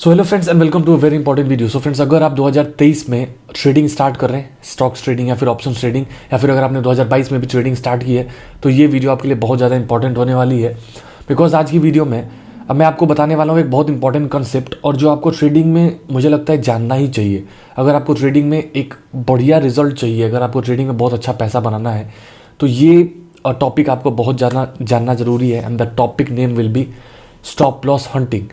So hello friends and welcome to a very important video. So friends, अगर आप 2023 में trading start कर रहे हैं, स्टॉक्स ट्रेडिंग या फिर ऑप्शन ट्रेडिंग, या फिर अगर आपने 2022 में भी ट्रेडिंग स्टार्ट की है, तो ये वीडियो आपके लिए बहुत ज़्यादा इंपॉर्टेंट होने वाली है। बिकॉज आज की वीडियो में अब मैं आपको बताने वाला हूँ एक बहुत इंपॉर्टेंट कंसेप्ट, और जो आपको ट्रेडिंग में मुझे लगता है जानना ही चाहिए। अगर आपको ट्रेडिंग में एक बढ़िया रिजल्ट चाहिए, अगर आपको ट्रेडिंग में बहुत अच्छा पैसा बनाना है, तो ये टॉपिक आपको बहुत ज़्यादा जानना ज़रूरी है। And the topic name will be stop loss hunting.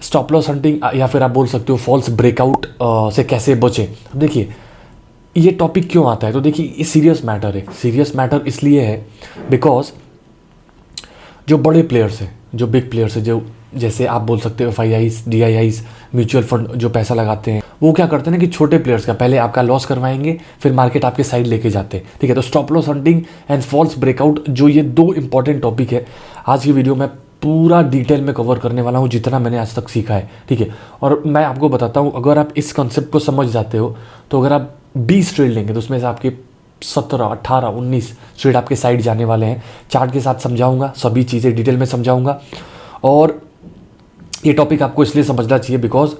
Stop loss hunting या फिर आप बोल सकते हो फॉल्स ब्रेकआउट से कैसे बचें। अब देखिए, ये टॉपिक क्यों आता है, तो देखिए ये सीरियस मैटर है। सीरियस मैटर इसलिए है बिकॉज जो बड़े प्लेयर्स हैं, जो बिग प्लेयर्स हैं, जो जैसे आप बोल सकते हो FIIs, DIIs, म्यूचुअल फंड जो पैसा लगाते हैं, वो क्या करते हैं ना कि छोटे प्लेयर्स का पहले आपका लॉस करवाएंगे, फिर मार्केट आपके साइड लेके जाते हैं। ठीक है, तो stop loss hunting and false breakout, जो ये दो इंपॉर्टेंट टॉपिक है, आज की वीडियो में पूरा डिटेल में कवर करने वाला हूँ, जितना मैंने आज तक सीखा है। ठीक है, और मैं आपको बताता हूँ, अगर आप इस कॉन्सेप्ट को समझ जाते हो, तो अगर आप 20 ट्रेड लेंगे तो उसमें से आपके 17, 18, 19 ट्रेड आपके साइड जाने वाले हैं। चार्ट के साथ समझाऊंगा, सभी चीज़ें डिटेल में समझाऊंगा। और ये टॉपिक आपको इसलिए समझना चाहिए because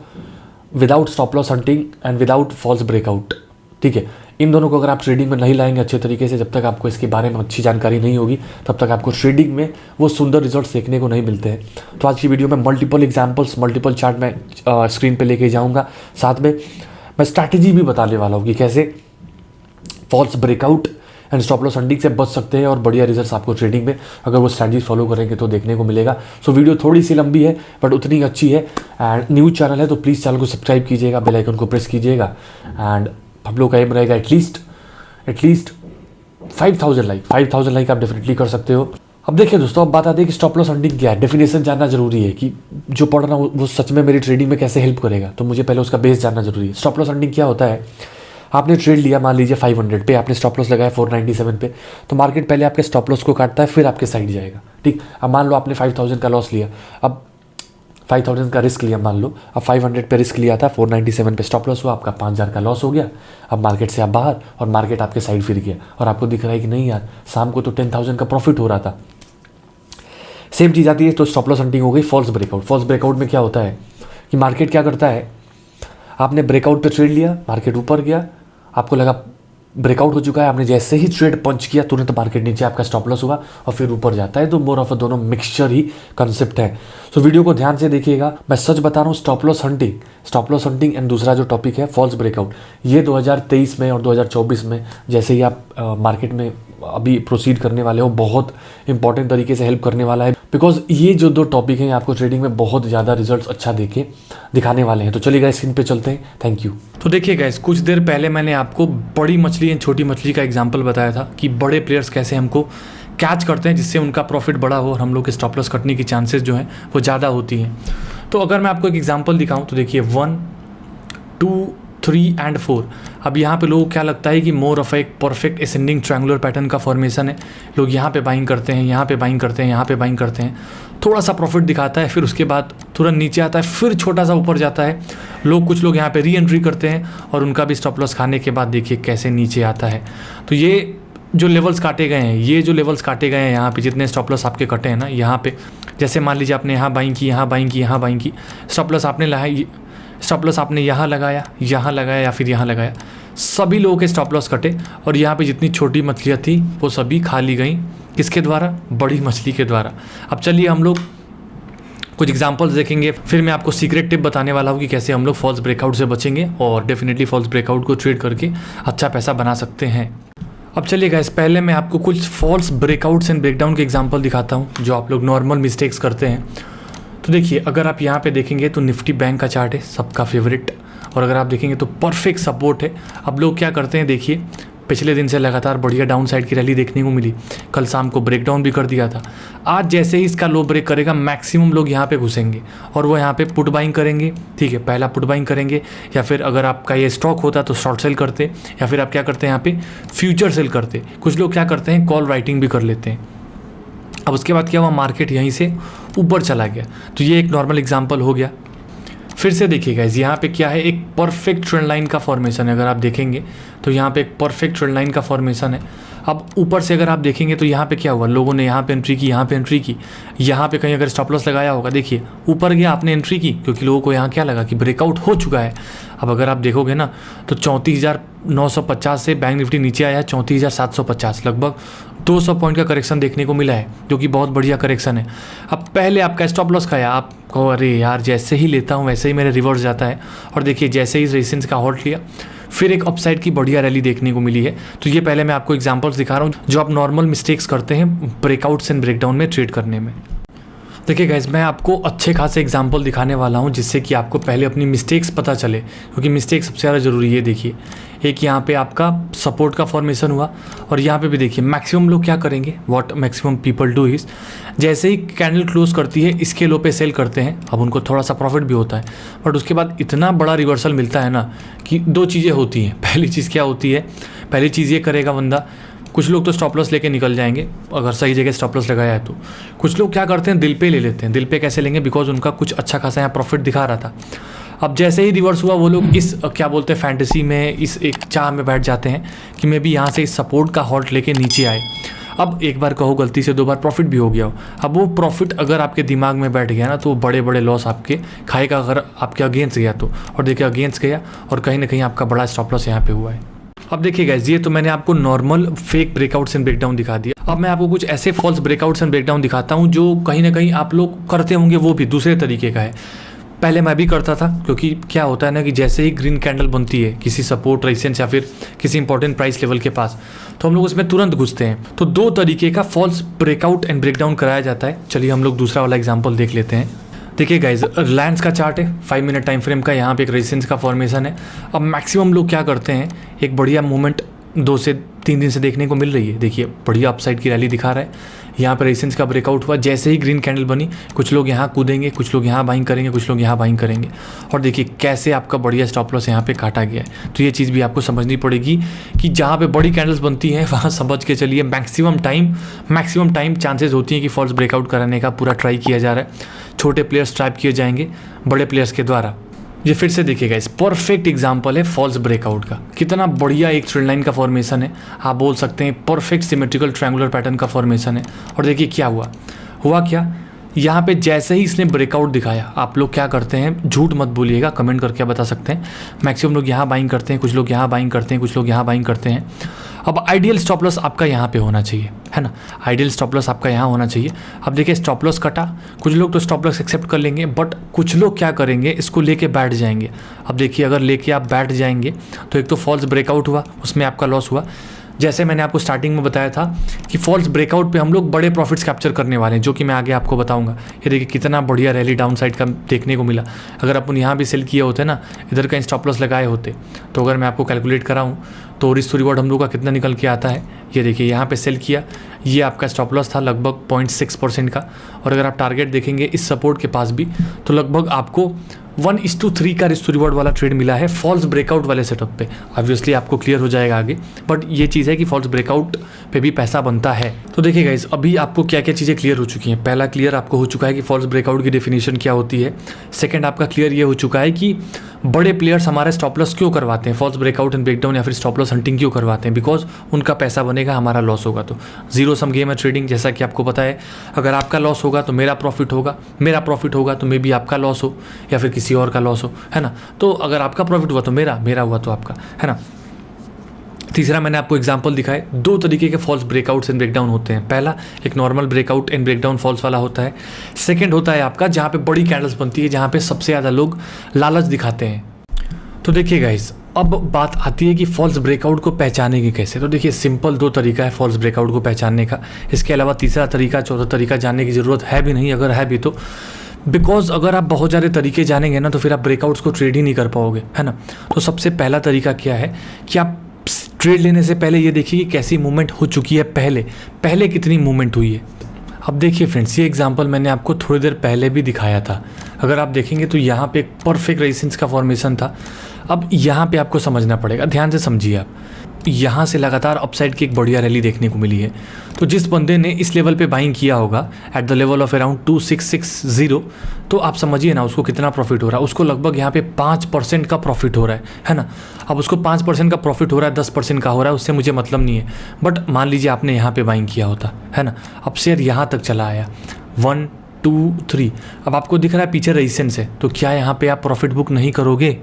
without stop loss hunting and without false breakout, ठीक है, इन दोनों को अगर आप ट्रेडिंग में नहीं लाएंगे अच्छे तरीके से, जब तक आपको इसके बारे में अच्छी जानकारी नहीं होगी, तब तक आपको ट्रेडिंग में वो सुंदर रिजल्ट देखने को नहीं मिलते हैं। तो आज की वीडियो में मल्टीपल एग्जांपल्स, मल्टीपल चार्ट में स्क्रीन पे लेके जाऊंगा। साथ में मैं स्ट्रैटेजी भी बताने वाला हूँ कि कैसे false breakout and stop loss hunting से बच सकते हैं, और बढ़िया रिजल्ट्स आपको ट्रेडिंग में अगर वो स्ट्रैटेजी फॉलो करेंगे तो देखने को मिलेगा। सो वीडियो थोड़ी सी लंबी है बट उतनी अच्छी है। एंड न्यू चैनल है तो प्लीज़ चैनल को सब्सक्राइब कीजिएगा, बेल आइकन को प्रेस कीजिएगा। एंड हम लोग का एम रहेगा एटलीस्ट 5000 लाइक आप डेफिनेटली कर सकते हो। अब देखिए दोस्तों, अब बात आती है कि स्टॉप लॉस हंटिंग क्या है। डेफिनेशन जानना जरूरी है कि जो पढ़ रहा हूँ वो सच में मेरी ट्रेडिंग में कैसे हेल्प करेगा, तो मुझे पहले उसका बेस जानना जरूरी है। स्टॉप लॉस हंटिंग क्या होता है, आपने ट्रेड लिया, मान लीजिए 500 पे, आपने स्टॉप लॉस लगाया 497 पे, तो मार्केट पहले आपके स्टॉप लॉस को काटता है, फिर आपके साइड जाएगा। ठीक, अब मान लो आपने 5000 का लॉस लिया, अब 5000 का रिस्क लिया, मान लो अब 500 पे रिस्क लिया था, 497 पे स्टॉप लॉस हुआ, आपका 5000 का लॉस हो गया। अब मार्केट से आप बाहर, और मार्केट आपके साइड फिर गया, और आपको दिख रहा है कि नहीं यार, शाम को तो 10,000 का प्रॉफिट हो रहा था। सेम चीज़ आती है, तो स्टॉप लॉस हंटिंग हो गई फॉल्स ब्रेकआउट। फॉल्स ब्रेकआउट में क्या होता है कि मार्केट क्या करता है, आपने ब्रेकआउट पे ट्रेड लिया, मार्केट ऊपर गया, आपको लगा ब्रेकआउट हो चुका है, आपने जैसे ही ट्रेड पंच किया तुरंत मार्केट नीचे, आपका स्टॉप लॉस हुआ और फिर ऊपर जाता है। तो मोर ऑफ दोनों मिक्सचर ही कंसेप्ट है। सो वीडियो को ध्यान से देखिएगा, मैं सच बता रहा हूँ। स्टॉप लॉस हंटिंग एंड दूसरा जो टॉपिक है फॉल्स ब्रेकआउट, ये 2023 में और 2024 में जैसे ही आप मार्केट में अभी प्रोसीड करने वाले हो, बहुत इंपॉर्टेंट तरीके से हेल्प करने वाला है। बिकॉज ये जो दो टॉपिक हैं आपको ट्रेडिंग में बहुत ज़्यादा रिजल्ट्स अच्छा दिखाने वाले हैं। तो चलिए गाइस, स्क्रीन पे चलते हैं। Thank you. तो देखिए गाइस, कुछ देर पहले मैंने आपको बड़ी मछली एंड छोटी मछली का एग्जांपल बताया था कि बड़े प्लेयर्स कैसे हमको कैच करते हैं, जिससे उनका प्रॉफिट बड़ा हो और हम लोग के स्टॉप लॉस कटने की चांसेस जो हैं वो ज़्यादा होती हैं। तो अगर मैं आपको एक एग्जाम्पल दिखाऊँ तो देखिए 1, 2, 3 एंड 4। अब यहाँ पे लोगों को क्या लगता है कि मोर ऑफ एक परफेक्ट असेंडिंग ट्रायंगुलर पैटर्न का फॉर्मेशन है। लोग यहाँ पे बाइंग करते हैं, यहाँ पे बाइंग करते हैं, यहाँ पे बाइंग करते हैं, थोड़ा सा प्रॉफिट दिखाता है, फिर उसके बाद तुरंत नीचे आता है, फिर छोटा सा ऊपर जाता है। कुछ लोग यहाँ पे री एंट्री करते हैं और उनका भी स्टॉप लॉस खाने के बाद देखिए कैसे नीचे आता है। तो ये जो लेवल्स काटे गए हैं, यहाँ पे जितने स्टॉप लॉस आपके कटे हैं ना, यहाँ पे जैसे मान लीजिए आपने यहाँ बाइंग की, यहाँ बाइंग की, यहाँ बाइंग की, स्टॉप लॉस आपने यहाँ लगाया या फिर यहाँ लगाया, सभी लोगों के स्टॉप लॉस कटे, और यहाँ पे जितनी छोटी मछलियाँ थी वो सभी खा ली गई। किसके द्वारा? बड़ी मछली के द्वारा। अब चलिए हम लोग कुछ एग्जांपल्स देखेंगे, फिर मैं आपको सीक्रेट टिप बताने वाला हूँ कि कैसे हम लोग फॉल्स ब्रेकआउट से बचेंगे और डेफिनेटली फॉल्स ब्रेकआउट को ट्रेड करके अच्छा पैसा बना सकते हैं। अब चलिए गाइस, पहले मैं आपको कुछ फॉल्स ब्रेकआउट्स एंड ब्रेकडाउन के एग्जांपल दिखाता हूँ जो आप लोग नॉर्मल मिस्टेक्स करते हैं। तो देखिए, अगर आप यहाँ पे देखेंगे तो निफ्टी बैंक का चार्ट है, सबका फेवरेट, और अगर आप देखेंगे तो परफेक्ट सपोर्ट है। अब लोग क्या करते हैं, देखिए पिछले दिन से लगातार बढ़िया डाउन साइड की रैली देखने को मिली, कल शाम को ब्रेकडाउन भी कर दिया था। आज जैसे ही इसका लो ब्रेक करेगा, मैक्सिमम लोग यहाँ पे घुसेंगे और वो यहाँ पे पुट बाइंग करेंगे। ठीक है, पहला पुट बाइंग करेंगे, या फिर अगर आपका ये स्टॉक होता तो शॉर्ट सेल करते, या फिर आप क्या करते हैं यहाँ पे फ्यूचर सेल करते। कुछ लोग क्या करते हैं, कॉल राइटिंग भी कर लेते हैं। अब उसके बाद क्या हुआ, मार्केट यहीं से ऊपर चला गया। तो ये एक नॉर्मल एग्जांपल हो गया। फिर से देखिएगा, यहाँ पे क्या है, एक परफेक्ट ट्रेंड लाइन का फॉर्मेशन है। अगर आप देखेंगे तो यहाँ पे एक परफेक्ट ट्रेंड लाइन का फॉर्मेशन है। अब ऊपर से अगर आप देखेंगे तो यहाँ पे क्या हुआ, लोगों ने यहाँ पे एंट्री की, यहाँ पे एंट्री की, यहाँ पे कहीं अगर स्टॉप लॉस लगाया होगा, देखिए ऊपर गया, आपने एंट्री की क्योंकि लोगों को यहाँ क्या लगा कि ब्रेकआउट हो चुका है। अब अगर आप देखोगे ना तो 34,950 से बैंक निफ्टी नीचे आया है 34,750, लगभग 200 पॉइंट का करेक्शन देखने को मिला है, जो कि बहुत बढ़िया करेक्शन है। अब पहले आपका स्टॉप लॉस खाया, आप कहो अरे यार जैसे ही लेता हूँ वैसे ही मेरे रिवर्स जाता है, और देखिए जैसे ही रेजिस्टेंस का हॉल्ट लिया फिर एक अपसाइड की बढ़िया रैली देखने को मिली है। तो ये पहले मैं आपको एग्जांपल्स दिखा रहा हूँ जो आप नॉर्मल मिस्टेक्स करते हैं ब्रेकआउट्स एंड ब्रेकडाउन में ट्रेड करने में। देखिए गाइस, मैं आपको अच्छे खासे एग्जांपल दिखाने वाला हूँ जिससे कि आपको पहले अपनी मिस्टेक्स पता चले, क्योंकि मिस्टेक सबसे ज़्यादा ज़रूरी है। देखिए एक यहाँ पे आपका सपोर्ट का फॉर्मेशन हुआ, और यहाँ पे भी देखिए मैक्सिमम लोग क्या करेंगे, what maximum people do is, जैसे ही कैंडल क्लोज करती है इसके लो पे सेल करते हैं। अब उनको थोड़ा सा प्रॉफिट भी होता है, बट उसके बाद इतना बड़ा रिवर्सल मिलता है ना कि दो चीज़ें होती हैं। पहली चीज़ क्या होती है, पहली चीज़ ये करेगा बंदा, कुछ लोग तो स्टॉप लॉस लेके निकल जाएंगे अगर सही जगह स्टॉप लॉस लगाया है तो। कुछ लोग क्या करते हैं, दिल पे ले लेते हैं। दिल पे कैसे लेंगे, बिकॉज उनका कुछ अच्छा खासा यहाँ प्रॉफिट दिखा रहा था। अब जैसे ही रिवर्स हुआ वो लोग इस क्या बोलते हैं फैंटेसी में, इस एक चाह में बैठ जाते हैं कि मैं भी यहाँ से इस सपोर्ट का हॉल्ट लेके नीचे आए। अब एक बार कहो गलती से 2 बार प्रॉफिट भी हो गया हो, अब वो प्रॉफिट अगर आपके दिमाग में बैठ गया ना तो बड़े बड़े लॉस आपके खाएगा अगर आपके अगेंस्ट गया तो। और देखिए अगेंस्ट गया और कहीं ना कहीं आपका बड़ा स्टॉप लॉस यहाँ पे हुआ है। अब देखिए गाइस, ये तो मैंने आपको normal fake breakouts and breakdown दिखा दिया। अब मैं आपको कुछ ऐसे फॉल्स ब्रेकआउट्स एंड ब्रेकडाउन दिखाता हूँ जो कहीं ना कहीं आप लोग करते होंगे, वो भी दूसरे तरीके का है। पहले मैं भी करता था, क्योंकि क्या होता है ना कि जैसे ही ग्रीन कैंडल बनती है किसी सपोर्ट रेजिस्टेंस या फिर किसी इंपॉर्टेंट प्राइस लेवल के पास, तो हम लोग उसमें तुरंत घुसते हैं। तो 2 तरीके का फॉल्स ब्रेकआउट एंड ब्रेकडाउन कराया जाता है। चलिए हम लोग दूसरा वाला एग्जाम्पल देख लेते हैं। देखिए गाइज, रिलायंस का चार्ट है 5 मिनट टाइम फ्रेम का, यहाँ पे एक रेजिस्टेंस का फॉर्मेशन है। अब मैक्सिमम लोग क्या करते हैं, एक बढ़िया मूवमेंट 2 से 3 दिन से देखने को मिल रही है। देखिए बढ़िया अपसाइड की रैली दिखा रहा है, यहाँ पर रेजिस्टेंस का ब्रेकआउट हुआ, जैसे ही ग्रीन कैंडल बनी कुछ लोग यहाँ कूदेंगे, कुछ लोग यहाँ बाइंग करेंगे, कुछ लोग यहाँ बाइंग करेंगे, और देखिए कैसे आपका बढ़िया स्टॉप लॉस यहाँ पे काटा गया है। तो ये चीज़ भी आपको समझनी पड़ेगी कि जहाँ पे बड़ी कैंडल्स बनती हैं वहाँ समझ के चलिए मैक्सिमम टाइम चांसेस होती हैं कि फॉल्स ब्रेकआउट कराने का पूरा ट्राई किया जा रहा है। छोटे प्लेयर्स ट्रैप किए जाएंगे बड़े प्लेयर्स के द्वारा। ये फिर से देखिएगा, इस परफेक्ट एग्जांपल है फॉल्स ब्रेकआउट का। कितना बढ़िया एक ट्रेंड लाइन का फॉर्मेशन है, आप बोल सकते हैं परफेक्ट सिमेट्रिकल ट्रायंगुलर पैटर्न का फॉर्मेशन है। और देखिए क्या हुआ क्या, यहाँ पे जैसे ही इसने ब्रेकआउट दिखाया, आप लोग क्या करते हैं, झूठ मत बोलिएगा, कमेंट करके बता सकते हैं। मैक्सिमम लोग यहाँ बाइंग करते हैं, कुछ लोग यहाँ बाइंग करते हैं, कुछ लोग यहाँ बाइंग करते हैं। अब आइडियल स्टॉप लॉस आपका यहाँ पे होना चाहिए, है ना, आइडियल स्टॉप लॉस आपका यहाँ होना चाहिए। अब देखिए स्टॉप लॉस कटा, कुछ लोग तो स्टॉप लॉस एक्सेप्ट कर लेंगे, बट कुछ लोग क्या करेंगे, इसको लेके बैठ जाएंगे। अब देखिए अगर लेके आप बैठ जाएंगे तो एक तो फॉल्स ब्रेकआउट हुआ, उसमें आपका लॉस हुआ। जैसे मैंने आपको स्टार्टिंग में बताया था कि फॉल्स ब्रेकआउट पे हम लोग बड़े प्रॉफिट्स कैप्चर करने वाले हैं, जो कि मैं आगे आपको बताऊंगा। ये देखिए कितना बढ़िया रैली डाउन साइड का देखने को मिला। अगर अपन यहाँ भी सेल किए होते ना, इधर का स्टॉप लॉस लगाए होते, तो अगर मैं आपको कैलकुलेट कराऊँ तो रिस्क टू रिवॉर्ड हम लोग का कितना निकल के आता है। ये देखिए यहाँ पे सेल किया, ये आपका स्टॉप लॉस था लगभग 0.6% का। और अगर आप टारगेट देखेंगे इस सपोर्ट के पास भी, तो लगभग आपको 1:3 का रिस्क टू रिवॉर्ड वाला ट्रेड मिला है फॉल्स ब्रेकआउट वाले सेटअप पे। ऑब्वियसली आपको क्लियर हो जाएगा आगे, बट ये चीज़ है कि फॉल्स ब्रेकआउट पे भी पैसा बनता है। तो देखिए गाइस, अभी आपको क्या क्या चीज़ें क्लियर हो चुकी हैं। पहला क्लियर आपको हो चुका है कि फॉल्स ब्रेकआउट की डेफिनेशन क्या होती है। सेकंड आपका क्लियर ये हो चुका है कि बड़े प्लेयर्स हमारे स्टॉप लॉस क्यों करवाते हैं, फॉल्स ब्रेकआउट एंड ब्रेकडाउन या फिर स्टॉप लॉस हंटिंग क्यों करवाते हैं, बिकॉज उनका पैसा बनेगा, हमारा लॉस होगा। तो जीरो सम गेम है ट्रेडिंग, जैसा कि आपको पता है। अगर आपका लॉस होगा तो मेरा प्रॉफिट होगा, मेरा प्रॉफिट होगा तो मे बी आपका लॉस हो या फिर किसी और का लॉस हो, है ना। तो अगर आपका प्रॉफिट हुआ तो मेरा हुआ तो आपका, है ना। तीसरा मैंने आपको एग्जांपल दिखाए, 2 तरीके के फॉल्स ब्रेकआउट्स एंड ब्रेकडाउन होते हैं। पहला एक normal breakout and breakdown false वाला होता है। सेकंड होता है आपका जहाँ पे बड़ी कैंडल्स बनती है, जहाँ पे सबसे ज़्यादा लोग लालच दिखाते हैं। तो देखिए गाइस, अब बात आती है कि फॉल्स ब्रेकआउट को पहचानेंगे कैसे। तो देखिए सिंपल 2 तरीका है फॉल्स ब्रेकआउट को पहचानने का। इसके अलावा तीसरा तरीका, चौथा तरीका जानने की ज़रूरत है भी नहीं, अगर है भी तो, बिकॉज अगर आप बहुत सारे तरीके जानेंगे ना तो फिर आप ब्रेकआउट्स को ट्रेड ही नहीं कर पाओगे, है ना। तो सबसे पहला तरीका क्या है कि आप ट्रेड लेने से पहले ये देखिए कि कैसी मूवमेंट हो चुकी है, पहले कितनी मूवमेंट हुई है। अब देखिए फ्रेंड्स, ये एग्जांपल मैंने आपको थोड़ी देर पहले भी दिखाया था। अगर आप देखेंगे तो यहाँ पे एक परफेक्ट रेजिस्टेंस का फॉर्मेशन था। अब यहाँ पे आपको समझना पड़ेगा, ध्यान से समझिए आप। यहाँ से लगातार अपसाइड की एक बढ़िया रैली देखने को मिली है। तो जिस बंदे ने इस लेवल पे बाइंग किया होगा at the level of around 2660, तो आप समझिए ना उसको कितना प्रॉफिट हो रहा है। उसको लगभग यहाँ पे 5% का प्रॉफिट हो रहा है ना। अब उसको 5% का प्रॉफिट हो रहा है, 10% का हो रहा है, उससे मुझे मतलब नहीं है। बट मान लीजिए आपने यहाँ पे बाइंग किया होता है ना, अब शेयर यहाँ तक चला आया 1 2 3, अब आपको दिख रहा है पीछे रेजिस्टेंस है, तो क्या यहाँ पे आप प्रॉफिट बुक नहीं करोगे?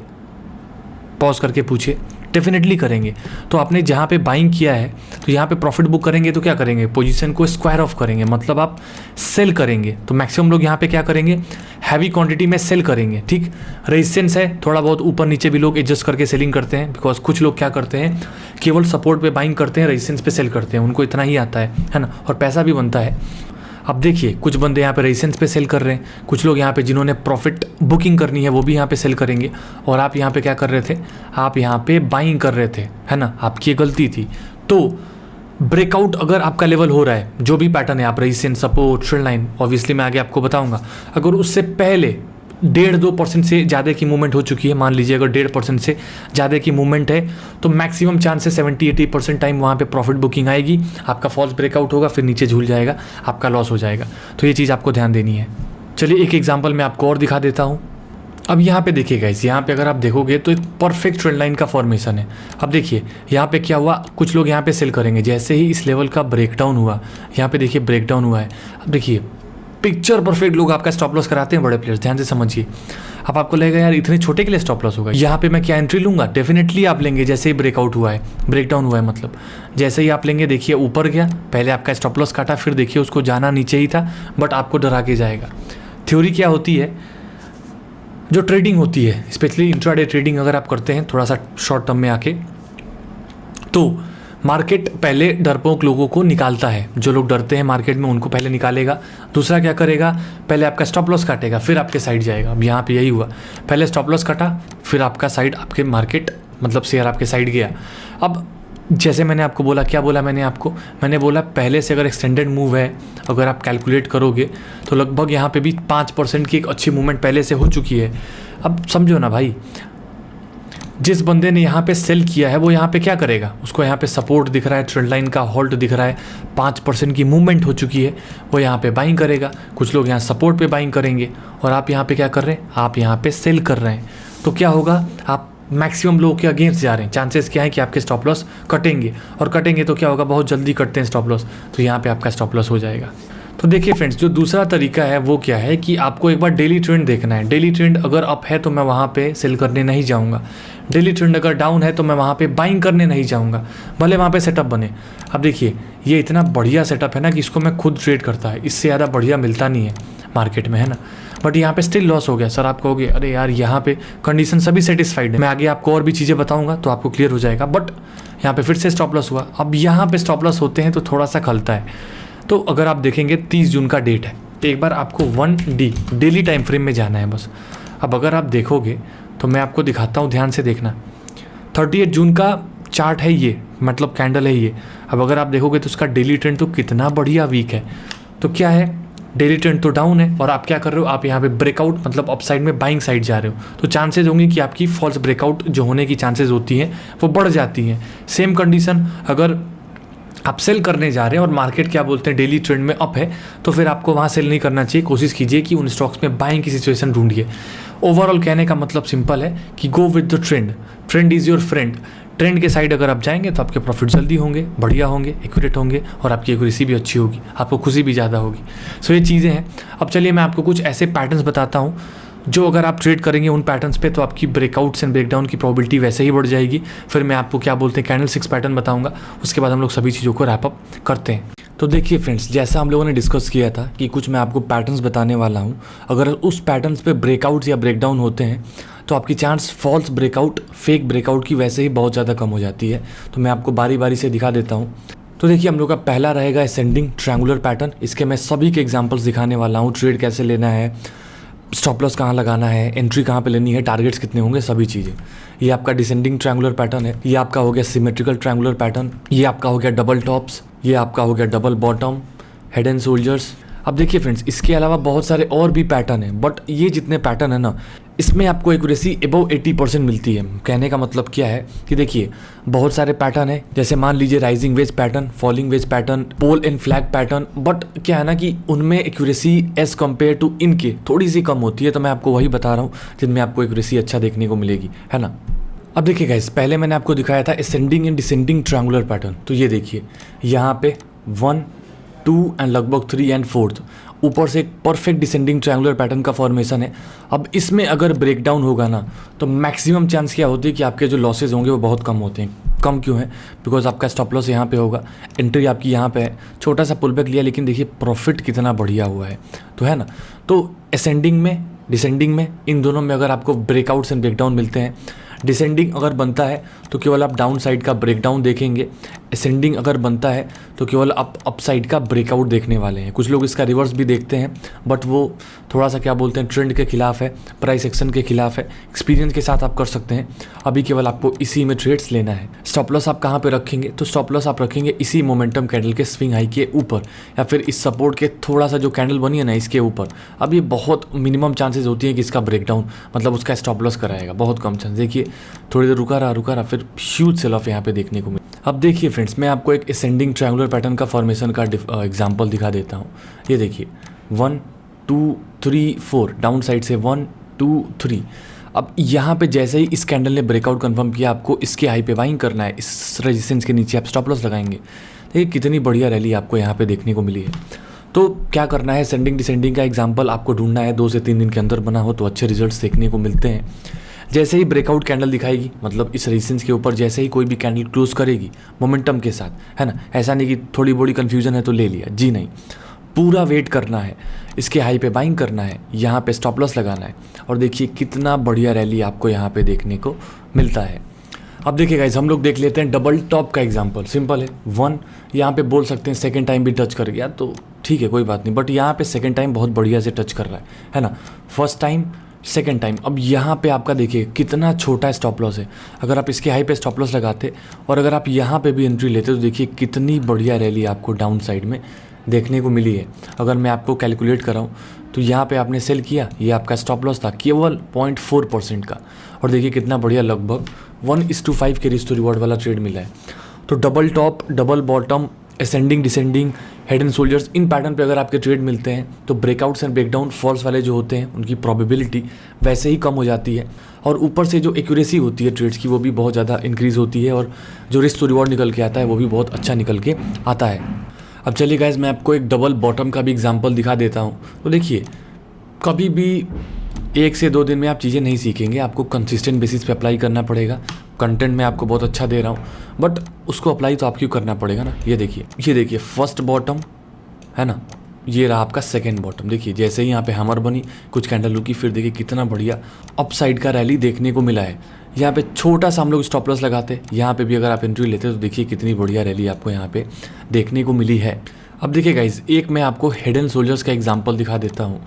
पॉज करके पूछिए। डेफिनेटली करेंगे। तो आपने जहाँ पे बाइंग किया है तो यहाँ पे प्रॉफिट बुक करेंगे तो क्या करेंगे? पोजीशन को स्क्वायर ऑफ करेंगे, मतलब आप सेल करेंगे। तो मैक्सिमम लोग यहाँ पे क्या करेंगे? हैवी क्वांटिटी में सेल करेंगे। ठीक, रेजिस्टेंस है, थोड़ा बहुत ऊपर नीचे भी लोग एडजस्ट करके सेलिंग करते हैं, बिकॉज कुछ लोग क्या करते हैं केवल सपोर्ट पे बाइंग करते हैं, रेजिस्टेंस पे सेल करते हैं, उनको इतना ही आता है ना, और पैसा भी बनता है। अब देखिए कुछ बंदे यहाँ पे रेजिस्टेंस पे सेल कर रहे हैं, कुछ लोग यहाँ पे जिन्होंने प्रॉफिट बुकिंग करनी है वो भी यहाँ पे सेल करेंगे, और आप यहाँ पे क्या कर रहे थे? आप यहाँ पे बाइंग कर रहे थे, है ना, आपकी ये गलती थी। तो ब्रेकआउट अगर आपका लेवल हो रहा है, जो भी पैटर्न है, आप resistance, support, trend line, obviously मैं आगे आपको बताऊंगा, अगर उससे पहले 1.5-2% से ज़्यादा की मूवमेंट हो चुकी है, मान लीजिए अगर 1.5% से ज़्यादा की मूवमेंट है, तो मैक्सिमम चांस है 70-80% टाइम वहाँ पे प्रॉफिट बुकिंग आएगी, आपका फॉल्स ब्रेकआउट होगा, फिर नीचे झूल जाएगा, आपका लॉस हो जाएगा। तो ये चीज़ आपको ध्यान देनी है। चलिए एक एग्जाम्पल मैं आपको और दिखा देता हूँ। अब यहाँ पे देखिए गाइस, यहाँ पे अगर आप देखोगे तो एक परफेक्ट ट्रेंड लाइन का फॉर्मेशन है। अब देखिए यहाँ पे क्या हुआ, कुछ लोग यहाँ पे सेल करेंगे, जैसे ही इस लेवल का ब्रेकडाउन हुआ, यहाँ पे देखिए ब्रेकडाउन हुआ है। अब देखिए पिक्चर परफेक्ट लोग आपका स्टॉप लॉस कराते हैं, बड़े प्लेयर्स, ध्यान से समझिए। अब आपको लगेगा यार इतने छोटे के लिए स्टॉप लॉस होगा, यहाँ पे मैं क्या एंट्री लूँगा? डेफिनेटली आप लेंगे जैसे ही ब्रेकआउट हुआ है, ब्रेकडाउन हुआ है, मतलब जैसे ही आप लेंगे। देखिए ऊपर गया, पहले आपका स्टॉप लॉस काटा, फिर देखिए उसको जाना नीचे ही था, बट आपको डरा के जाएगा। थ्योरी क्या होती है, जो ट्रेडिंग होती है, स्पेशली इंट्राडे ट्रेडिंग अगर आप करते हैं थोड़ा सा शॉर्ट टर्म में आके, तो मार्केट पहले डरपोक लोगों को निकालता है। जो लोग डरते हैं मार्केट में उनको पहले निकालेगा। दूसरा क्या करेगा, पहले आपका स्टॉप लॉस काटेगा, फिर आपके साइड जाएगा। अब यहाँ पे यही हुआ, पहले स्टॉप लॉस काटा, फिर आपका साइड, आपके मार्केट मतलब शेयर आपके साइड गया। अब जैसे मैंने आपको बोला, क्या बोला मैंने बोला पहले से अगर एक्सटेंडेड मूव है, अगर आप कैलकुलेट करोगे तो लगभग यहाँ पे भी 5% की एक अच्छी मूवमेंट पहले से हो चुकी है। अब समझो ना भाई, जिस बंदे ने यहाँ पे सेल किया है वो यहाँ पे क्या करेगा? उसको यहाँ पे सपोर्ट दिख रहा है, ट्रेंड लाइन का होल्ड दिख रहा है, 5% की मूवमेंट हो चुकी है, वो यहाँ पे बाइंग करेगा। कुछ लोग यहाँ सपोर्ट पे बाइंग करेंगे, और आप यहाँ पे क्या कर रहे हैं? आप यहाँ पे सेल कर रहे हैं। तो क्या होगा, आप मैक्सिमम लोगों के अगेंस्ट जा रहे हैं। चांसेस क्या है कि आपके स्टॉप लॉस कटेंगे, और कटेंगे तो क्या होगा, बहुत जल्दी कटते हैं स्टॉप लॉस, तो यहाँ पे आपका स्टॉप लॉस हो जाएगा। तो देखिए फ्रेंड्स, जो दूसरा तरीका है वो क्या है कि आपको एक बार डेली ट्रेंड देखना है। डेली ट्रेंड अगर अप है तो मैं वहाँ पे सेल करने नहीं जाऊँगा, डेली ट्रेंड अगर डाउन है तो मैं वहाँ पे बाइंग करने नहीं जाऊँगा, भले वहाँ पे सेटअप बने। अब देखिए ये इतना बढ़िया सेटअप है ना कि इसको मैं खुद ट्रेड करता है, इससे ज़्यादा बढ़िया मिलता नहीं है मार्केट में, है ना। बट यहाँ पे स्टिल लॉस हो गया। सर आप कहोगे अरे यार यहाँ पे कंडीशन सभी सेटिस्फाइड है, मैं आगे आपको और भी चीज़ें बताऊँगा तो आपको क्लियर हो जाएगा। बट यहाँ पे फिर से स्टॉप लॉस हुआ। अब यहाँ पे स्टॉप लॉस होते हैं तो थोड़ा सा खलता है। तो अगर आप देखेंगे 30 जून का डेट है, तो एक बार आपको 1D डेली टाइम फ्रेम में जाना है बस। अब अगर आप देखोगे तो मैं आपको दिखाता हूँ, ध्यान से देखना। 38 जून का चार्ट है ये, मतलब कैंडल है ये। अब अगर आप देखोगे तो उसका डेली ट्रेंड तो कितना बढ़िया वीक है। तो क्या है, डेली ट्रेंड तो डाउन है, और आप क्या कर रहे हो, आप यहाँ पे ब्रेकआउट मतलब अपसाइड में बाइंग साइड जा रहे हो। तो चांसेस होंगे कि आपकी फॉल्स ब्रेकआउट जो होने की चांसेस होती हैं वो बढ़ जाती हैं। सेम कंडीशन अगर आप सेल करने जा रहे हैं और मार्केट क्या बोलते हैं डेली ट्रेंड में अप है, तो फिर आपको वहाँ सेल नहीं करना चाहिए। कोशिश कीजिए कि उन स्टॉक्स में बाइंग की सिचुएशन ढूंढिए। ओवरऑल कहने का मतलब सिंपल है कि go with the trend, trend is your friend. Trend के साइड अगर आप जाएंगे तो आपके प्रॉफिट जल्दी होंगे, बढ़िया होंगे, एक्यूरेट होंगे, और आपकी एक्यूरेसी भी अच्छी होगी, आपको खुशी भी ज़्यादा होगी। सो ये चीज़ें हैं। अब चलिए मैं आपको कुछ ऐसे पैटर्न्स बताता हूँ जो अगर आप ट्रेड करेंगे उन पैटर्न्स पे तो आपकी ब्रेकआउट्स एंड ब्रेकडाउन की प्रोबेबिलिटी वैसे ही बढ़ जाएगी। फिर मैं आपको क्या बोलते हैं कैंडल 6 पैटर्न बताऊंगा, उसके बाद हम लोग सभी चीज़ों को रैप अप करते हैं। तो देखिए फ्रेंड्स, जैसा हम लोगों ने डिस्कस किया था कि कुछ मैं आपको पैटर्न्स बताने वाला हूँ, अगर उस पैटर्न्स पे ब्रेकआउट्स या ब्रेकडाउन होते हैं तो आपकी chance false breakout, fake breakout की वैसे ही बहुत ज़्यादा कम हो जाती है। तो मैं आपको बारी बारी से दिखा देता हूँ। तो देखिए हम लोग का पहला रहेगा असेंडिंग ट्रायंगुलर पैटर्न। इसके मैं सभी के एग्जाम्पल्स दिखाने वाला हूँ, ट्रेड कैसे लेना है, स्टॉप लॉस कहाँ लगाना है, एंट्री कहाँ पे लेनी है, टारगेट्स कितने होंगे, सभी चीज़ें। ये आपका डिसेंडिंग ट्रायंगुलर पैटर्न है, ये आपका हो गया सिमेट्रिकल ट्रायंगुलर पैटर्न, ये आपका हो गया डबल टॉप्स, ये आपका हो गया double bottom, head and shoulders. अब देखिए फ्रेंड्स, इसके अलावा बहुत सारे और भी पैटर्न हैं, बट ये जितने पैटर्न है ना, इसमें आपको एक्यूरेसी अबव 80% मिलती है। कहने का मतलब क्या है कि देखिए बहुत सारे पैटर्न है, जैसे मान लीजिए rising wedge pattern, falling wedge pattern, pole and flag pattern, but क्या है ना कि उनमें एक्यूरेसी एज कम्पेयर टू इनके थोड़ी सी कम होती है। तो मैं आपको वही बता रहा हूँ जिनमें आपको एक्यूरेसी अच्छा देखने को मिलेगी, है ना। अब देखिए गाइस, पहले मैंने आपको दिखाया था ascending and descending triangular pattern. तो ये देखिए यहाँ पे 1, 2 एंड लगभग 3 एंड 4 ऊपर से एक परफेक्ट डिसेंडिंग ट्रायंगुलर पैटर्न का फॉर्मेशन है। अब इसमें अगर ब्रेकडाउन होगा ना, तो मैक्सिमम चांस क्या होती है कि आपके जो लॉसेज होंगे वो बहुत कम होते हैं। कम क्यों है? बिकॉज आपका स्टॉप लॉस यहाँ पे होगा, एंट्री आपकी यहाँ पे है, छोटा सा पुल बैक लिया, लेकिन देखिए प्रॉफिट कितना बढ़िया हुआ है, तो है ना। तो असेंडिंग में, डिसेंडिंग में, इन दोनों में अगर आपको ब्रेकआउट्स एंड ब्रेकडाउन मिलते हैं, डिसेंडिंग अगर बनता है तो केवल आप डाउन साइड का ब्रेकडाउन देखेंगे, असेंडिंग अगर बनता है तो केवल आप अप साइड का ब्रेकआउट देखने वाले हैं। कुछ लोग इसका रिवर्स भी देखते हैं, बट वो थोड़ा सा क्या बोलते हैं, ट्रेंड के खिलाफ है, प्राइस एक्शन के खिलाफ है। एक्सपीरियंस के साथ आप कर सकते हैं, अभी केवल आपको इसी में ट्रेड्स लेना है। स्टॉप लॉस आप कहाँ पे रखेंगे? तो स्टॉप लॉस आप रखेंगे इसी मोमेंटम कैंडल के स्विंग हाई के ऊपर, या फिर इस सपोर्ट के थोड़ा सा जो कैंडल बनी है ना, इसके ऊपर। अब ये बहुत मिनिमम चांसेस होती है कि इसका ब्रेकडाउन मतलब उसका स्टॉप लॉस कराएगा, बहुत कम चांस। देखिए थोड़ी देर रुका रहा, फिर ह्यूज सेल ऑफ यहाँ पे देखने को मिला। अब देखिए फ्रेंड्स, मैं आपको एक असेंडिंग ट्रायंगुलर पैटर्न का फॉर्मेशन का एग्जांपल दिखा देता हूँ। ये देखिए 1, 2, 3, 4 डाउन साइड से 1, 2, 3। अब यहाँ पे जैसे ही इस कैंडल ने ब्रेकआउट कंफर्म किया, आपको इसके हाई पे बाइंग करना है, इस रेजिस्टेंस के नीचे आप स्टॉप लॉस लगाएंगे। देखिए कितनी बढ़िया रैली आपको यहाँ पे देखने को मिली है। तो क्या करना है, असेंडिंग डिसेंडिंग का एग्जाम्पल आपको ढूंढना है, 2 से 3 दिन के अंदर बना हो तो अच्छे रिजल्ट्स देखने को मिलते हैं। जैसे ही ब्रेकआउट कैंडल दिखाएगी, मतलब इस रेजिस्टेंस के ऊपर जैसे ही कोई भी कैंडल क्लोज करेगी मोमेंटम के साथ, है ना, ऐसा नहीं कि थोड़ी बड़ी कन्फ्यूजन है तो ले लिया, जी नहीं, पूरा वेट करना है, इसके हाई पे बाइंग करना है, यहाँ पे स्टॉप लॉस लगाना है। और देखिए कितना बढ़िया रैली आपको यहाँ पे देखने को मिलता है। अब देखिए गाइस, हम लोग देख लेते हैं डबल टॉप का एग्जांपल। सिंपल है, 1 यहाँ पे बोल सकते हैं सेकंड टाइम भी टच कर गया तो ठीक है, कोई बात नहीं, बट यहाँ पे सेकंड टाइम बहुत बढ़िया से टच कर रहा है ना, फर्स्ट टाइम, सेकंड टाइम। अब यहाँ पे आपका देखिए कितना छोटा स्टॉप लॉस है। अगर आप इसके हाई पे स्टॉप लॉस लगाते और अगर आप यहाँ पे भी एंट्री लेते तो देखिए कितनी बढ़िया रैली आपको डाउन साइड में देखने को मिली है। अगर मैं आपको कैलकुलेट कराऊँ तो यहाँ पे आपने सेल किया, ये आपका स्टॉप लॉस था केवल 0.4% का, और देखिए कितना बढ़िया लगभग 1:5 के रिस्क टू रिवॉर्ड वाला ट्रेड मिला है। तो double top, double bottom, ascending descending, head and shoulders, in pattern पे अगर आपके ट्रेड मिलते हैं तो ब्रेकआउट्स एंड ब्रेकडाउन फॉल्स वाले जो होते हैं उनकी प्रोबेबिलिटी वैसे ही कम हो जाती है, और ऊपर से जो एक्यूरेसी होती है ट्रेड्स की वो भी बहुत ज़्यादा इंक्रीज़ होती है, और जो रिस्क टू रिवॉर्ड निकल के आता है वो भी बहुत अच्छा निकल के आता है। अब चलिए गाइज, मैं आपको एक डबल बॉटम का भी एग्जाम्पल दिखा देता हूँ। तो देखिए कभी भी 1 से 2 दिन में आप चीज़ें नहीं सीखेंगे, आपको कंसिस्टेंट बेसिस पे अप्लाई करना पड़ेगा। कंटेंट मैं आपको बहुत अच्छा दे रहा हूँ, बट उसको अप्लाई तो आपको करना पड़ेगा ना। ये देखिए फर्स्ट बॉटम है ना, ये रहा आपका सेकंड बॉटम। देखिए जैसे ही यहाँ पे हैमर बनी, कुछ कैंडल रुकी, फिर देखिए कितना बढ़िया अप साइड का रैली देखने को मिला है। यहाँ पे छोटा सा हम लोग स्टॉप लॉस लगाते, यहाँ पे भी अगर आप एंट्री लेते तो देखिए कितनी बढ़िया रैली आपको यहाँ पे देखने को मिली है। अब देखिए गाइज, एक मैं आपको हेड एंड शोल्डर्स का एग्जाम्पल दिखा देता हूँ।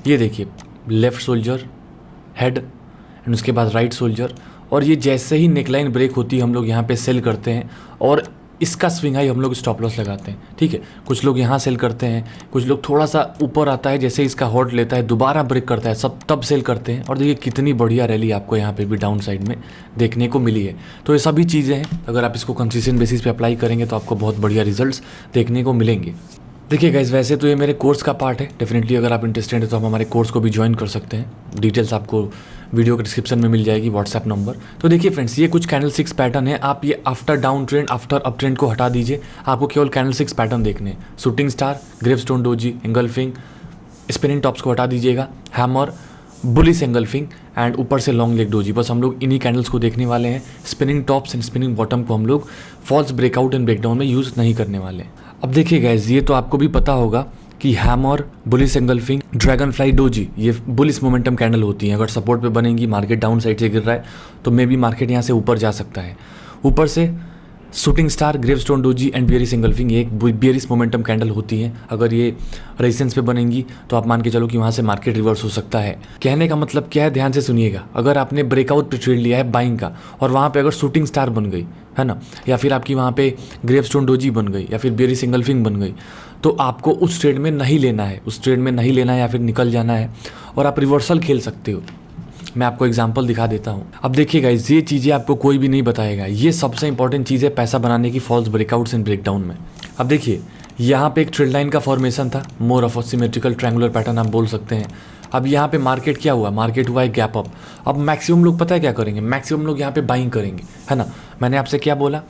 ये देखिए लेफ्ट शोल्डर, हेड, एंड उसके बाद राइट शोल्डर, और ये जैसे ही नेकलाइन ब्रेक होती है हम लोग यहाँ पे सेल करते हैं, और इसका स्विंग हाई हम लोग स्टॉप लॉस लगाते हैं। ठीक है, कुछ लोग यहाँ सेल करते हैं, कुछ लोग थोड़ा सा ऊपर आता है, जैसे इसका हॉट लेता है दोबारा ब्रेक करता है, सब तब सेल करते हैं। और देखिए कितनी बढ़िया रैली आपको यहाँ पे भी डाउन साइड में देखने को मिली है। तो ये सभी चीज़ें हैं, अगर आप इसको कंसिस्टेंट बेसिस पे अप्लाई करेंगे तो आपको बहुत बढ़िया रिजल्ट्स देखने को मिलेंगे। देखिए गाइज, वैसे तो ये मेरे कोर्स का पार्ट है, डेफिनेटली अगर आप इंटरेस्टेड है तो आप हमारे कोर्स को भी ज्वाइन कर सकते हैं। डिटेल्स आपको वीडियो के डिस्क्रिप्शन में मिल जाएगी, व्हाट्सएप नंबर। तो देखिए फ्रेंड्स, ये कुछ कैंडल 6 पैटर्न है। आप ये after down trend, after up trend को हटा दीजिए, आपको केवल कैंडल 6 पैटर्न देखने हैं। Shooting star, gravestone doji, engulfing, spinning tops को हटा दीजिएगा, हैमर, बुलिश एंगल्फिंग एंड ऊपर से लॉन्ग लेग डोजी। बस हम लोग इन्हीं कैंडल्स को देखने वाले हैं। Spinning tops and spinning bottom को हम लोग फॉल्स ब्रेकआउट एंड ब्रेकडाउन में यूज़ नहीं करने वाले। अब देखिए गाइज, ये तो आपको भी पता होगा कि hammer, bullish engulfing, dragon fly doji, ये बुलिश मोमेंटम कैंडल होती हैं। अगर सपोर्ट पे बनेंगी, मार्केट डाउन साइड से गिर रहा है तो मे बी मार्केट यहाँ से ऊपर जा सकता है। ऊपर से shooting star, gravestone doji and bearish engulfing ये एक बियरिश मोमेंटम कैंडल होती है। अगर ये रेजिस्टेंस पे बनेंगी तो आप मान के चलो कि वहाँ से मार्केट रिवर्स हो सकता है। कहने का मतलब क्या है, ध्यान से सुनिएगा। अगर आपने ब्रेकआउट पे ट्रेड लिया है बाइंग का और वहाँ पे अगर शूटिंग स्टार बन गई है ना, या फिर आपकी वहाँ पे ग्रेवस्टोन डोजी बन गई या फिर बियरिश इंगल्फिंग बन गई, तो आपको उस ट्रेड में नहीं लेना है, उस ट्रेड में नहीं लेना है या फिर निकल जाना है और आप रिवर्सल खेल सकते हो। मैं आपको एग्जांपल दिखा देता हूँ। अब देखिए गाइस, ये चीज़ें आपको कोई भी नहीं बताएगा। ये सबसे इंपॉर्टेंट चीज़ है पैसा बनाने की, फॉल्स ब्रेकआउट्स एंड ब्रेकडाउन में। अब देखिए यहाँ पे एक ट्रेड लाइन का फॉर्मेशन था, more of a symmetrical triangular pattern आप बोल सकते हैं। अब यहाँ पे मार्केट क्या हुआ, मार्केट हुआ एक गैप अप। अब मैक्सिमम लोग पता है क्या करेंगे, मैक्सिमम लोग यहाँ पे बाइंग करेंगे, है ना। मैंने आपसे क्या बोला,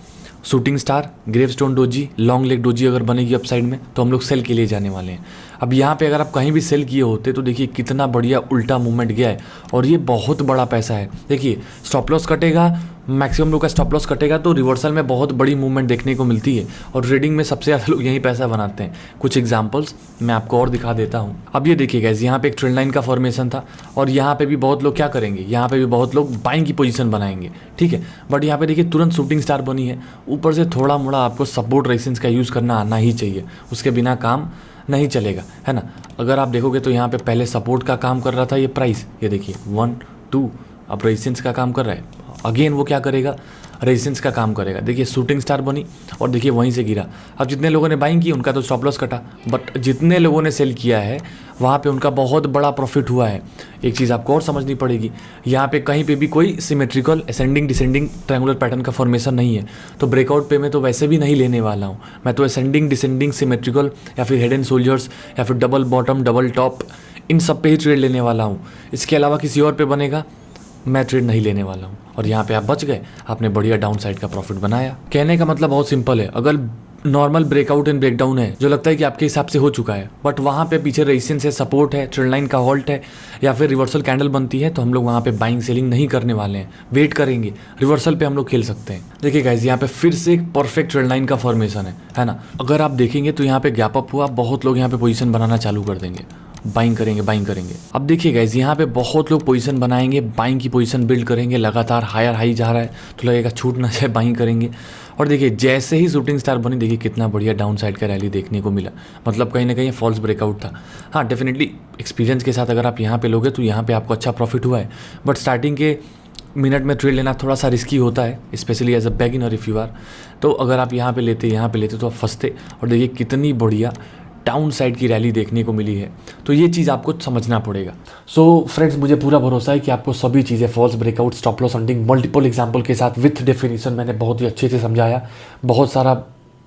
shooting star, gravestone doji, long leg doji अगर बनेगी अपसाइड में तो हम लोग सेल के लिए जाने वाले हैं। अब यहाँ पे अगर आप कहीं भी सेल किए होते तो देखिए कितना बढ़िया उल्टा मूवमेंट गया है और ये बहुत बड़ा पैसा है। देखिए स्टॉप लॉस कटेगा, मैक्सिमम लोग का स्टॉप लॉस कटेगा तो रिवर्सल में बहुत बड़ी मूवमेंट देखने को मिलती है और ट्रेडिंग में सबसे ज़्यादा लोग यही पैसा बनाते हैं। कुछ एग्जांपल्स मैं आपको और दिखा देता हूँ। अब ये देखिए गाइस, यहाँ पे एक ट्रेंड लाइन का फॉर्मेशन था और यहाँ पे भी बहुत लोग क्या करेंगे, यहाँ पे भी बहुत लोग बाइंग की पोजीशन बनाएंगे, ठीक है। बट यहाँ पे देखिए तुरंत शूटिंग स्टार बनी है, ऊपर से थोड़ा मोड़ा आपको सपोर्ट रेजिस्टेंस का यूज़ करना आना ही चाहिए, उसके बिना काम नहीं चलेगा, है ना। अगर आप देखोगे तो यहाँ पे पहले सपोर्ट का काम कर रहा था ये प्राइस, ये देखिए 1 2, अब रेजिस्टेंस का काम कर रहा है। अगेन वो क्या करेगा, रेजिस्टेंस का काम करेगा। देखिए शूटिंग स्टार बनी और देखिए वहीं से गिरा। अब जितने लोगों ने बाइंग की उनका तो स्टॉप लॉस कटा, बट जितने लोगों ने सेल किया है वहाँ पे उनका बहुत बड़ा प्रॉफिट हुआ है। एक चीज़ आपको और समझनी पड़ेगी, यहाँ पे कहीं पे भी कोई symmetrical ascending descending triangular pattern का फॉर्मेशन नहीं है, तो ब्रेकआउट पे मैं तो वैसे भी नहीं लेने वाला हूँ। मैं तो असेंडिंग डिसेंडिंग सिमेट्रिकल या फिर हेड एंड शोल्डर्स या फिर double bottom double top in सब पे ही ट्रेड लेने वाला हूँ। इसके अलावा किसी और पे बनेगा मैं ट्रेड नहीं लेने वाला हूँ। और यहाँ पे आप बच गए, आपने बढ़िया डाउन साइड का प्रॉफिट बनाया। कहने का मतलब बहुत सिंपल है, अगर नॉर्मल ब्रेकआउट एंड ब्रेकडाउन है जो लगता है कि आपके हिसाब से हो चुका है, बट वहाँ पे पीछे रेजिस्टेंस है, सपोर्ट है, ट्रेंड लाइन का हॉल्ट है या फिर रिवर्सल कैंडल बनती है, तो हम लोग वहाँ पे बाइंग सेलिंग नहीं करने वाले हैं, वेट करेंगे। रिवर्सल पे हम लोग खेल सकते हैं। देखिए गाइस, यहाँ पे फिर से एक परफेक्ट ट्रेंड लाइन का फॉर्मेशन है ना। अगर आप देखेंगे तो यहाँ पे गैप अप हुआ, बहुत लोग यहाँ पे पोजीशन बनाना चालू कर देंगे, बाइंग करेंगे बाइंग करेंगे। अब देखिए गाइस, यहाँ पे बहुत लोग पोजीशन बनाएंगे, बाइंग की पोजीशन बिल्ड करेंगे, लगातार हायर हाई जा रहा है तो लगेगा छूट ना जाए, बाइंग करेंगे। और देखिए जैसे ही शूटिंग स्टार बनी, देखिए कितना बढ़िया डाउन साइड का रैली देखने को मिला। मतलब कहीं ना कहीं फॉल्स ब्रेकआउट था। हाँ डेफिनेटली एक्सपीरियंस के साथ अगर आप यहाँ पे लोगे तो यहाँ पे आपको अच्छा प्रॉफिट हुआ है, बट स्टार्टिंग के मिनट में ट्रेड लेना थोड़ा सा रिस्की होता है, specially as a beginner if you are. तो अगर आप यहाँ पे लेते तो आप फंसते। और देखिए कितनी बढ़िया डाउन साइड की रैली देखने को मिली है, तो ये चीज़ आपको समझना पड़ेगा। सो फ्रेंड्स, मुझे पूरा भरोसा है कि आपको सभी चीज़ें false breakout, stop loss hunting, multiple example के साथ विथ डेफिनेशन मैंने बहुत ही अच्छे से समझाया। बहुत सारा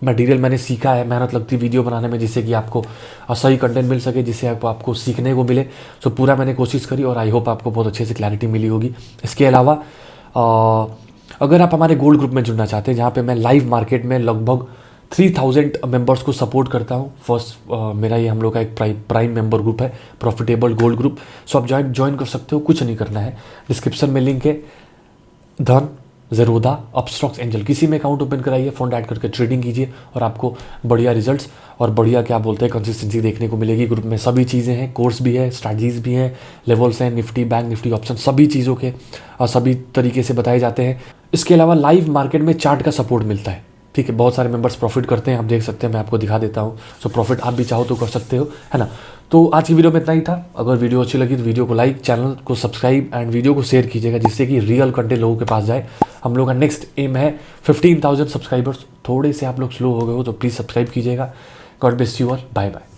मटेरियल मैंने सीखा है, मेहनत लगती है वीडियो बनाने में, जिससे कि आपको सही कंटेंट मिल सके, जिससे आपको सीखने को मिले। सो पूरा मैंने कोशिश करी और आई होप आपको बहुत अच्छे से क्लैरिटी मिली होगी। इसके अलावा अगर आप हमारे गोल्ड ग्रुप में जुड़ना चाहते हैं, जहाँ पे मैं लाइव मार्केट में लगभग 3000 मेंबर्स को सपोर्ट करता हूँ। फर्स्ट मेरा ये हम लोग का एक प्राइम मेंबर ग्रुप है, प्रॉफिटेबल गोल्ड ग्रुप। सो आप ज्वाइन कर सकते हो, कुछ नहीं करना है। डिस्क्रिप्शन में लिंक है, धन, ज़ेरोधा, अपस्टॉक्स, एंजल, किसी में अकाउंट ओपन कराइए, फंड ऐड करके ट्रेडिंग कीजिए और आपको बढ़िया रिजल्ट्स और बढ़िया क्या बोलते हैं कंसिस्टेंसी देखने को मिलेगी। ग्रुप में सभी चीज़ें हैं, कोर्स भी है, स्ट्रैटेजीज भी हैं, लेवल्स हैं, निफ्टी बैंक निफ्टी ऑप्शन, सभी चीज़ों के और सभी तरीके से बताए जाते हैं। इसके अलावा लाइव मार्केट में चार्ट का सपोर्ट मिलता है, ठीक है। बहुत सारे मेंबर्स प्रॉफिट करते हैं, आप देख सकते हैं, मैं आपको दिखा देता हूँ। सो प्रॉफिट आप भी चाहो तो कर सकते हो, है ना। तो आज की वीडियो में इतना ही था। अगर वीडियो अच्छी लगी तो वीडियो को लाइक, चैनल को सब्सक्राइब एंड वीडियो को शेयर कीजिएगा, जिससे कि रियल कंटेंट लोगों के पास जाए। हम लोग का नेक्स्ट एम है 15,000 सब्सक्राइबर्स। थोड़े से आप लोग स्लो हो गए हो तो प्लीज़ सब्सक्राइब कीजिएगा। God bless you all, bye bye.